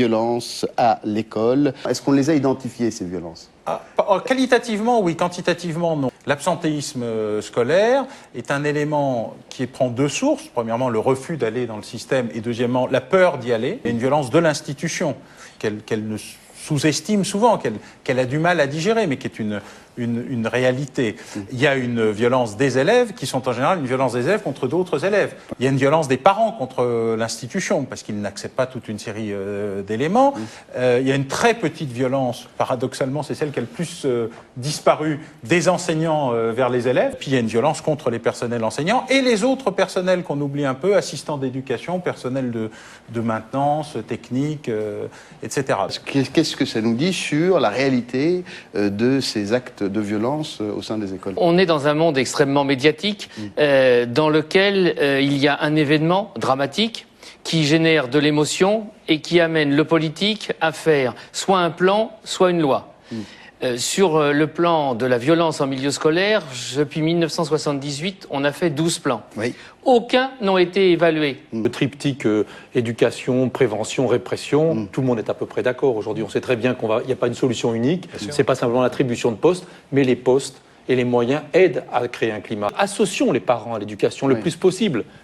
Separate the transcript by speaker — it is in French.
Speaker 1: violences à l'école. Est-ce qu'on les a identifiées, ces violences ?
Speaker 2: Qualitativement, oui. Quantitativement, non. L'absentéisme scolaire est un élément qui prend deux sources. Premièrement, le refus d'aller dans le système et deuxièmement, la peur d'y aller. Et une violence de l'institution qu'elle ne sous-estime souvent, qu'elle a du mal à digérer, mais qui est une réalité. Il y a une violence des élèves qui sont en général une violence des élèves contre d'autres élèves. Il y a une violence des parents contre l'institution parce qu'ils n'acceptent pas toute une série d'éléments. Il y a une très petite violence, paradoxalement c'est celle qui a le plus disparu, des enseignants vers les élèves. Puis il y a une violence contre les personnels enseignants et les autres personnels qu'on oublie un peu, assistants d'éducation, personnel de maintenance, technique, etc.
Speaker 1: Qu'est-ce que ça nous dit sur la réalité de ces actes de violence au sein des écoles?
Speaker 3: On est dans un monde extrêmement médiatique dans lequel il y a un événement dramatique qui génère de l'émotion et qui amène le politique à faire soit un plan, soit une loi. Sur le plan de la violence en milieu scolaire, depuis 1978, on a fait 12 plans.
Speaker 1: Oui.
Speaker 3: Aucun n'a été évalué.
Speaker 4: Le triptyque éducation, prévention, répression, tout le monde est à peu près d'accord aujourd'hui. On sait très bien qu'il n'y a pas une solution unique. C'est pas simplement l'attribution de postes, mais les postes et les moyens aident à créer un climat. Associons les parents à l'éducation le plus possible.